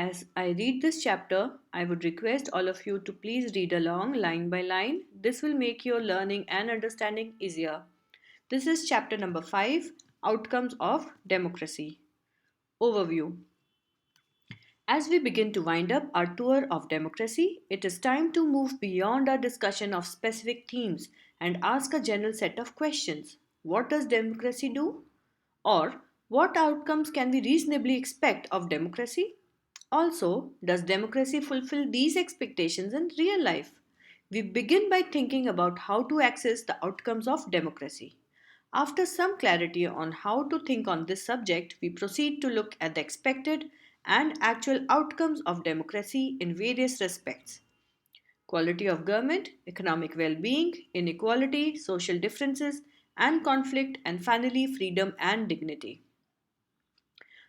As I read this chapter, I would request all of you to please read along line by line. This will make your learning and understanding easier. This is chapter number 5, Outcomes of Democracy. Overview. As we begin to wind up our tour of democracy, it is time to move beyond our discussion of specific themes and ask a general set of questions. What does democracy do? Or what outcomes can we reasonably expect of democracy? Also, does democracy fulfill these expectations in real life? We begin by thinking about how to access the outcomes of democracy. After some clarity on how to think on this subject, we proceed to look at the expected and actual outcomes of democracy in various respects: quality of government, economic well being, inequality, social differences, and conflict, and finally, freedom and dignity.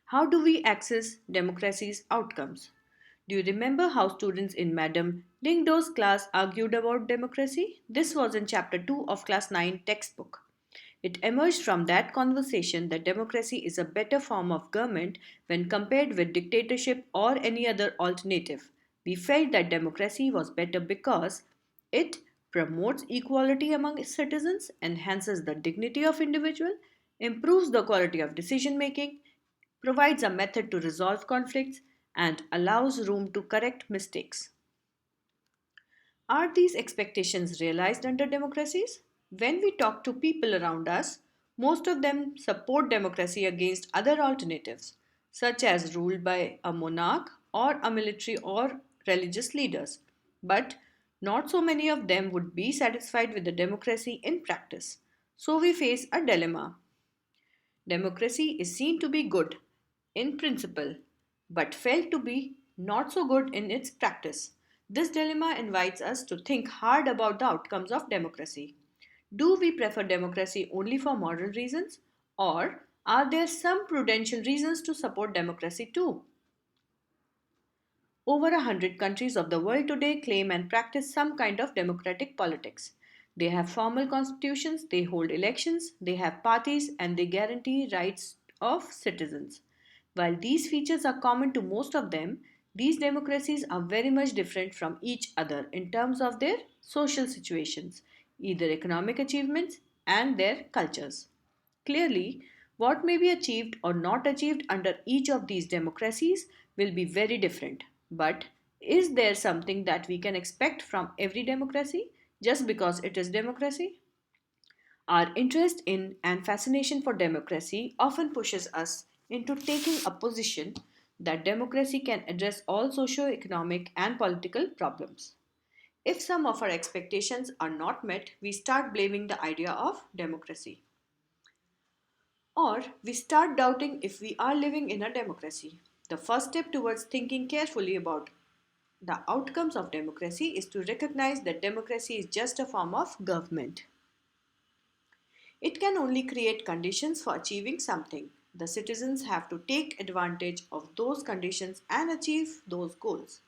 How do we access democracy's outcomes? Do you remember how students in Madam Lingdo's class argued about democracy? This was in chapter 2 of class 9 textbook. It emerged from that conversation that democracy is a better form of government when compared with dictatorship or any other alternative. We felt that democracy was better because it promotes equality among citizens, enhances the dignity of individual, improves the quality of decision making, provides a method to resolve conflicts, and allows room to correct mistakes. Are these expectations realized under democracies? When we talk to people around us, most of them support democracy against other alternatives, such as ruled by a monarch or a military or religious leaders. But not so many of them would be satisfied with the democracy in practice. So we face a dilemma. Democracy is seen to be good in principle, but felt to be not so good in its practice. This dilemma invites us to think hard about the outcomes of democracy. Do we prefer democracy only for moral reasons, or are there some prudential reasons to support democracy too? Over 100 countries of the world today claim and practice some kind of democratic politics. They have formal constitutions, they hold elections, they have parties, and they guarantee rights of citizens. While these features are common to most of them, these democracies are very much different from each other in terms of their social situations, either economic achievements, and their cultures. Clearly, what may be achieved or not achieved under each of these democracies will be very different. But is there something that we can expect from every democracy just because it is democracy? Our interest in and fascination for democracy often pushes us into taking a position that democracy can address all socio-economic and political problems. If some of our expectations are not met, we start blaming the idea of democracy. Or we start doubting if we are living in a democracy. The first step towards thinking carefully about the outcomes of democracy is to recognize that democracy is just a form of government. It can only create conditions for achieving something. The citizens have to take advantage of those conditions and achieve those goals.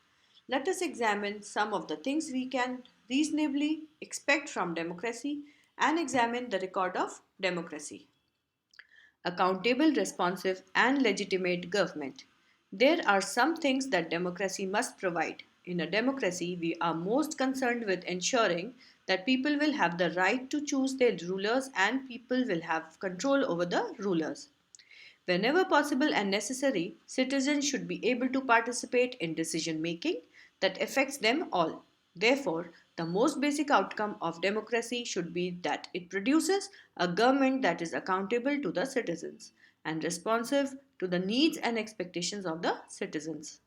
Let us examine some of the things we can reasonably expect from democracy and examine the record of democracy. Accountable, responsive, and legitimate government. There are some things that democracy must provide. In a democracy, we are most concerned with ensuring that people will have the right to choose their rulers and people will have control over the rulers. Whenever possible and necessary, citizens should be able to participate in decision making that affects them all. Therefore, the most basic outcome of democracy should be that it produces a government that is accountable to the citizens and responsive to the needs and expectations of the citizens.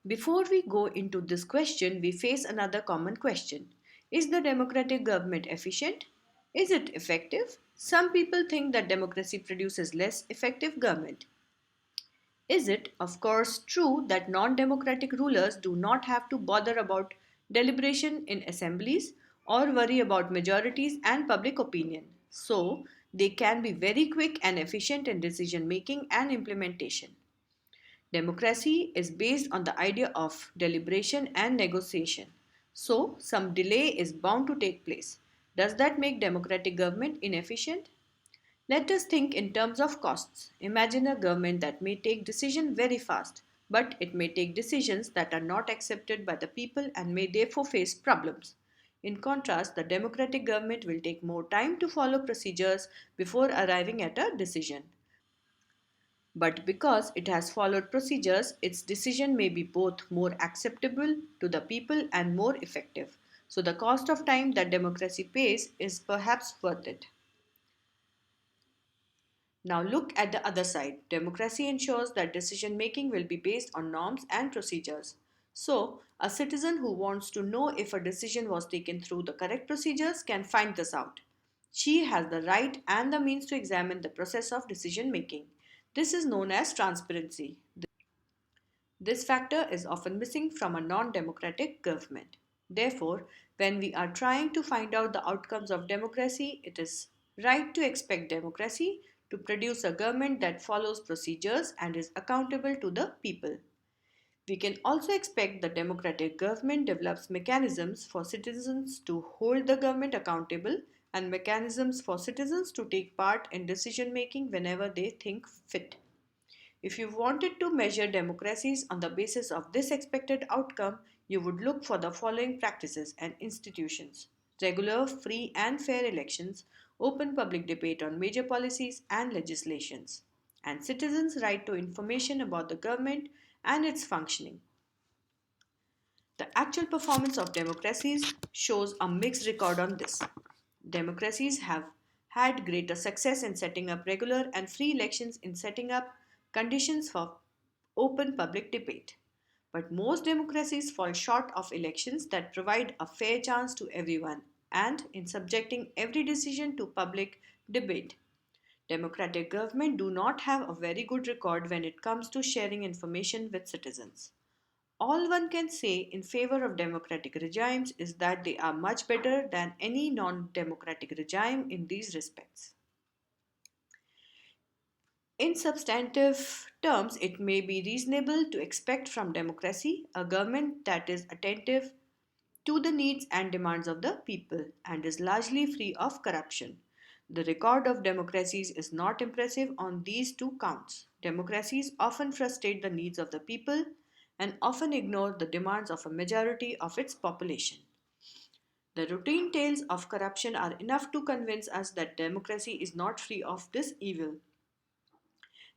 Before we go into this question, we face another common question. Is the democratic government efficient? Is it effective? Some people think that democracy produces less effective government. Is it, of course, true that non democratic rulers do not have to bother about deliberation in assemblies or worry about majorities and public opinion? So, they can be very quick and efficient in decision making and implementation. Democracy is based on the idea of deliberation and negotiation. So, some delay is bound to take place. Does that make democratic government inefficient? Let us think in terms of costs. Imagine a government that may take decision very fast. but it may take decisions that are not accepted by the people and may therefore face problems. In contrast, the democratic government will take more time to follow procedures before arriving at a decision. But because it has followed procedures, its decision may be both more acceptable to the people and more effective. So, the cost of time that democracy pays is perhaps worth it. Now, look at the other side. Democracy ensures that decision making will be based on norms and procedures. So, a citizen who wants to know if a decision was taken through the correct procedures can find this out. She has the right and the means to examine the process of decision making. This is known as transparency. This factor is often missing from a non democratic government. Therefore, when we are trying to find out the outcomes of democracy, it is right to expect democracy to produce a government that follows procedures and is accountable to the people. We can also expect the democratic government develops mechanisms for citizens to hold the government accountable and mechanisms for citizens to take part in decision making whenever they think fit. If you wanted to measure democracies on the basis of this expected outcome, you would look for the following practices and institutions: regular, free, and fair elections, open public debate on major policies and legislations, and citizens' right to information about the government and its functioning. The actual performance of democracies shows a mixed record on this. Democracies have had greater success in setting up regular and free elections in setting up conditions for open public debate. But most democracies fall short of elections that provide a fair chance to everyone and in subjecting every decision to public debate. Democratic government do not have a very good record when it comes to sharing information with citizens. All one can say in favor of democratic regimes is that they are much better than any non democratic regime in these respects. In substantive terms, it may be reasonable to expect from democracy a government that is attentive to the needs and demands of the people and is largely free of corruption. The record of democracies is not impressive on these two counts. Democracies often frustrate the needs of the people and often ignore the demands of a majority of its population. The routine tales of corruption are enough to convince us that democracy is not free of this evil.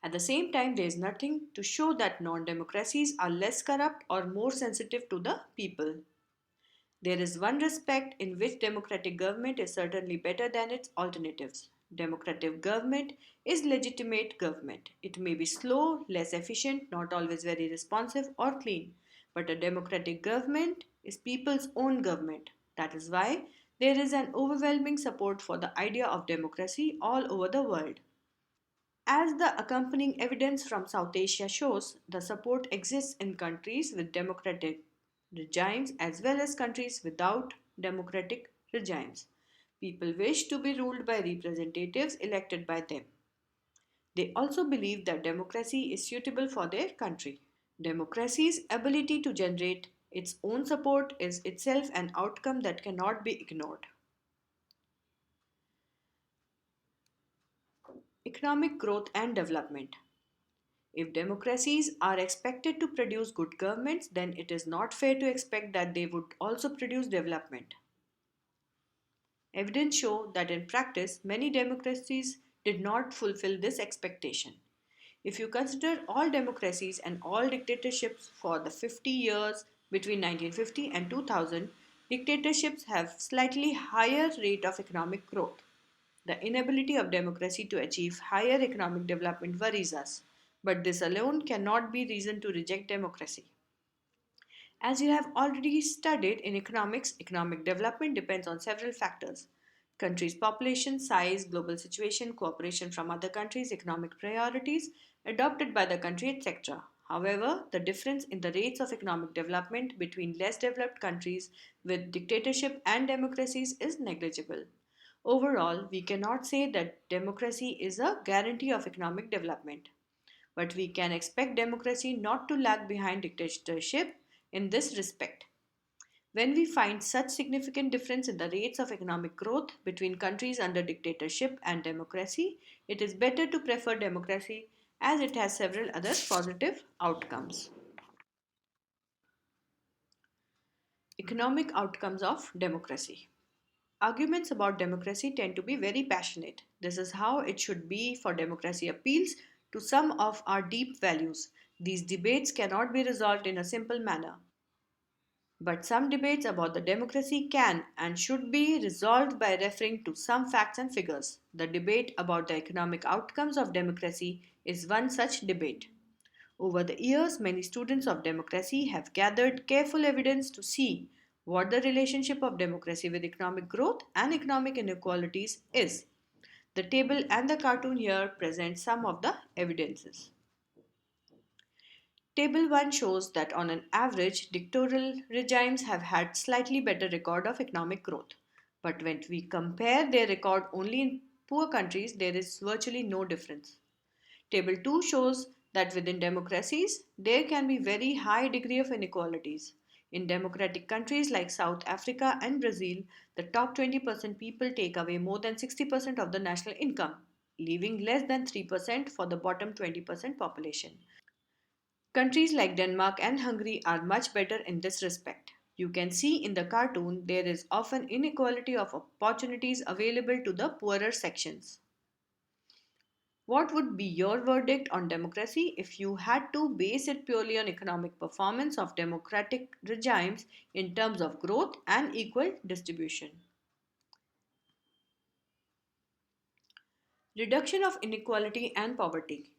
At the same time, there is nothing to show that non democracies are less corrupt or more sensitive to the people. There is one respect in which democratic government is certainly better than its alternatives. Democratic government is legitimate government. It may be slow, less efficient, not always very responsive or clean, but a democratic government is people's own government. That is why there is an overwhelming support for the idea of democracy all over the world. As the accompanying evidence from South Asia shows, the support exists in countries with democratic regimes as well as countries without democratic regimes. People wish to be ruled by representatives elected by them. They also believe that democracy is suitable for their country. Democracy's ability to generate its own support is itself an outcome that cannot be ignored. Economic growth and development. If democracies are expected to produce good governments, then it is not fair to expect that they would also produce development. Evidence show that in practice, many democracies did not fulfill this expectation. If you consider all democracies and all dictatorships for the 50 years between 1950 and 2000, dictatorships have slightly higher rate of economic growth. The inability of democracy to achieve higher economic development worries us, but this alone cannot be reason to reject democracy. As you have already studied in economics, economic development depends on several factors: country's population, size, global situation, cooperation from other countries, economic priorities adopted by the country, etc. However, the difference in the rates of economic development between less developed countries with dictatorship and democracies is negligible. Overall, we cannot say that democracy is a guarantee of economic development, but we can expect democracy not to lag behind dictatorship in this respect. When we find such significant difference in the rates of economic growth between countries under dictatorship and democracy, it is better to prefer democracy as it has several other positive outcomes. Economic outcomes of democracy. Arguments about democracy tend to be very passionate. This is how it should be, for democracy appeals to some of our deep values. These debates cannot be resolved in a simple manner. But some debates about the democracy can and should be resolved by referring to some facts and figures. The debate about the economic outcomes of democracy is one such debate. Over the years, many students of democracy have gathered careful evidence to see what the relationship of democracy with economic growth and economic inequalities is. The table and the cartoon here present some of the evidences. Table 1 shows that on an average, dictatorial regimes have had slightly better record of economic growth. But when we compare their record only in poor countries, there is virtually no difference. Table 2 shows that within democracies, there can be very high degree of inequalities. In democratic countries like South Africa and Brazil, the top 20% people take away more than 60% of the national income, leaving less than 3% for the bottom 20% population. Countries like Denmark and Hungary are much better in this respect. You can see in the cartoon there is often inequality of opportunities available to the poorer sections. What would be your verdict on democracy if you had to base it purely on economic performance of democratic regimes in terms of growth and equal distribution? Reduction of inequality and poverty.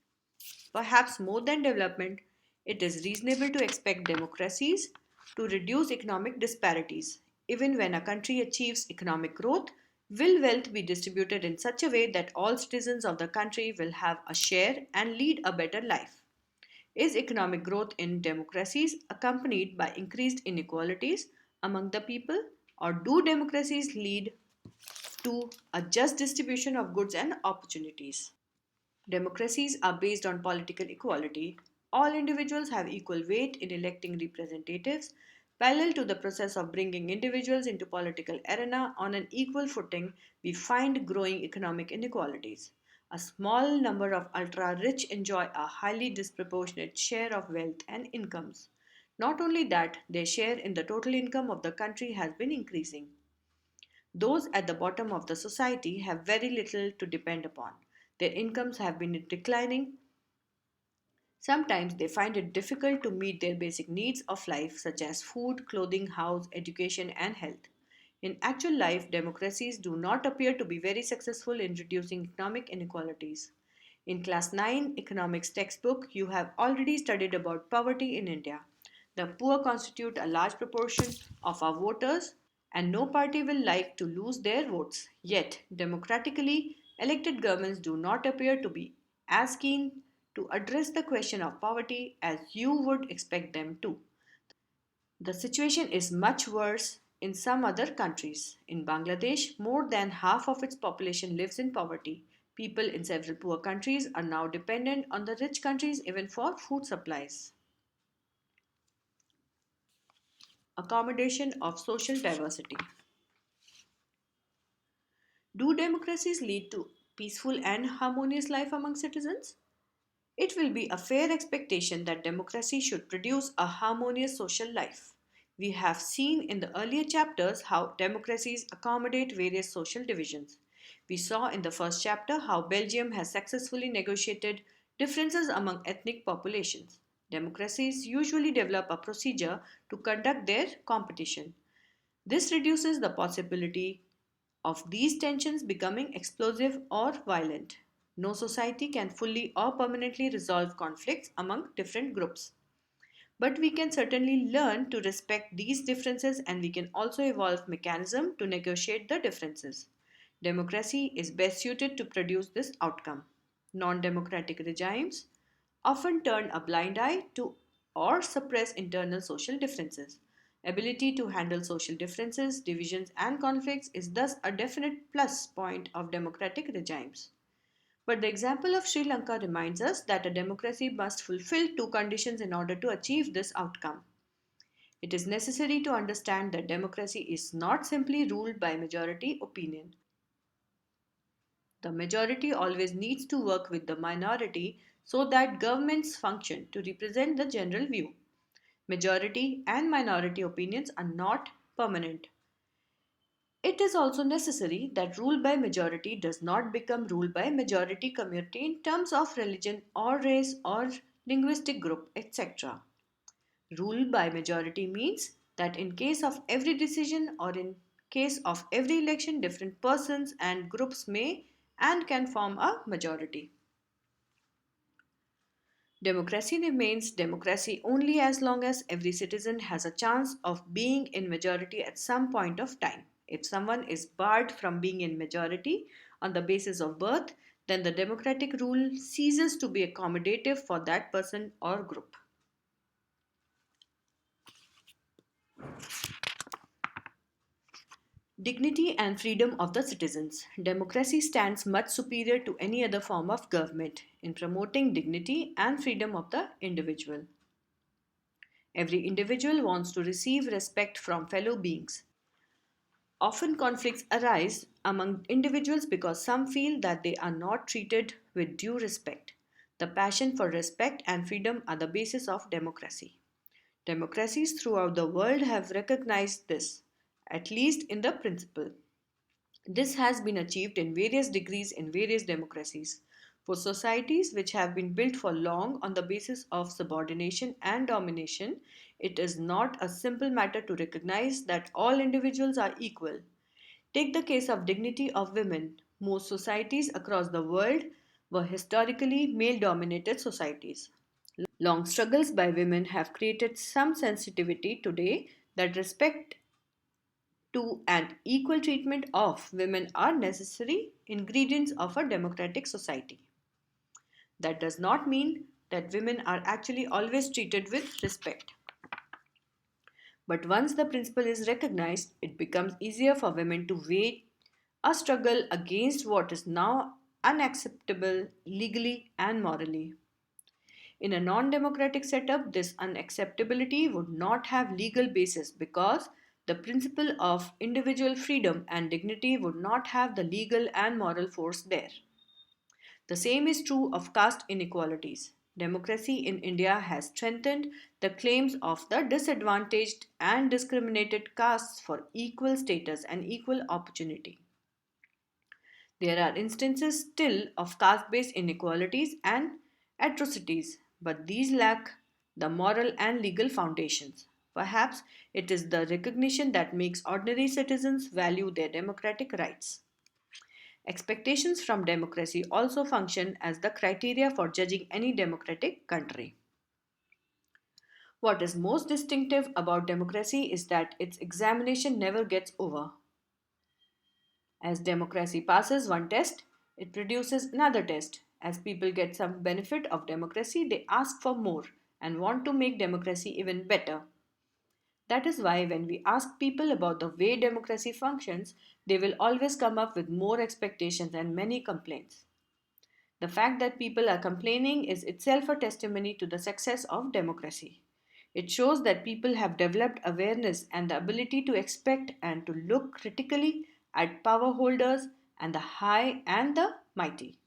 Perhaps more than development, it is reasonable to expect democracies to reduce economic disparities. Even when a country achieves economic growth, will wealth be distributed in such a way that all citizens of the country will have a share and lead a better life? Is economic growth in democracies accompanied by increased inequalities among the people, or do democracies lead to a just distribution of goods and opportunities? Democracies are based on political equality. All individuals have equal weight in electing representatives. Parallel to the process of bringing individuals into political arena on an equal footing, we find growing economic inequalities. A small number of ultra rich enjoy a highly disproportionate share of wealth and incomes. Not only that, their share in the total income of the country has been increasing. Those at the bottom of the society have very little to depend upon. Their incomes have been declining. Sometimes they find it difficult to meet their basic needs of life, such as food, clothing, house, education, and health. In actual life, democracies do not appear to be very successful in reducing economic inequalities. In Class 9 economics textbook, you have already studied about poverty in India. The poor constitute a large proportion of our voters, and no party will like to lose their votes. Yet, democratically elected governments do not appear to be as keen to address the question of poverty as you would expect them to. The situation is much worse in some other countries. In Bangladesh, more than half of its population lives in poverty. People in several poor countries are now dependent on the rich countries even for food supplies. Accommodation of social diversity. Do democracies lead to peaceful and harmonious life among citizens? It will be a fair expectation that democracy should produce a harmonious social life. We have seen in the earlier chapters how democracies accommodate various social divisions. We saw in the first chapter how Belgium has successfully negotiated differences among ethnic populations. Democracies usually develop a procedure to conduct their competition. This reduces the possibility of these tensions becoming explosive or violent. No society can fully or permanently resolve conflicts among different groups. But we can certainly learn to respect these differences, and we can also evolve mechanisms to negotiate the differences. Democracy is best suited to produce this outcome. Non-democratic regimes often turn a blind eye to or suppress internal social differences. Ability to handle social differences, divisions, and conflicts is thus a definite plus point of democratic regimes. But the example of Sri Lanka reminds us that a democracy must fulfill two conditions in order to achieve this outcome. It is necessary to understand that democracy is not simply ruled by majority opinion. The majority always needs to work with the minority so that governments function to represent the general view. Majority and minority opinions are not permanent. It is also necessary that rule by majority does not become rule by majority community in terms of religion or race or linguistic group, etc. Rule by majority means that in case of every decision or in case of every election, different persons and groups may and can form a majority. Democracy remains democracy only as long as every citizen has a chance of being in majority at some point of time. If someone is barred from being in majority on the basis of birth, then the democratic rule ceases to be accommodative for that person or group. Dignity and freedom of the citizens. Democracy stands much superior to any other form of government in promoting dignity and freedom of the individual. Every individual wants to receive respect from fellow beings. Often, conflicts arise among individuals because some feel that they are not treated with due respect. The passion for respect and freedom are the basis of democracy. Democracies throughout the world have recognized this, at least in the principle. This has been achieved in various degrees in various democracies. For societies which have been built for long on the basis of subordination and domination, it is not a simple matter to recognize that all individuals are equal. Take the case of dignity of women. Most societies across the world were historically male dominated societies. Long struggles by women have created some sensitivity today that respect to and equal treatment of women are necessary ingredients of a democratic society. That does not mean that women are actually always treated with respect. But once the principle is recognized, it becomes easier for women to wage a struggle against what is now unacceptable legally and morally. In a non democratic setup, this unacceptability would not have legal basis because the principle of individual freedom and dignity would not have the legal and moral force there. The same is true of caste inequalities. Democracy in India has strengthened the claims of the disadvantaged and discriminated castes for equal status and equal opportunity. There are instances still of caste based inequalities and atrocities, but these lack the moral and legal foundations. Perhaps it is the recognition that makes ordinary citizens value their democratic rights. Expectations from democracy also function as the criteria for judging any democratic country. What is most distinctive about democracy is that its examination never gets over. As democracy passes one test, it produces another test. As people get some benefit of democracy, they ask for more and want to make democracy even better. That is why, when we ask people about the way democracy functions, they will always come up with more expectations and many complaints. The fact that people are complaining is itself a testimony to the success of democracy. It shows that people have developed awareness and the ability to expect and to look critically at power holders and the high and the mighty.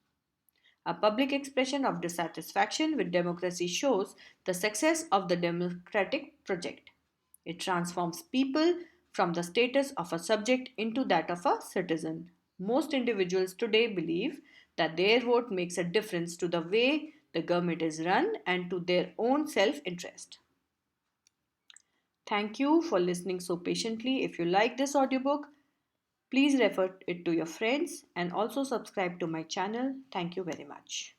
A public expression of dissatisfaction with democracy shows the success of the democratic project. It transforms people from the status of a subject into that of a citizen. Most individuals today believe that their vote makes a difference to the way the government is run and to their own self interest. Thank you for listening so patiently. If you like this audiobook, please refer it to your friends and also subscribe to my channel. Thank you very much.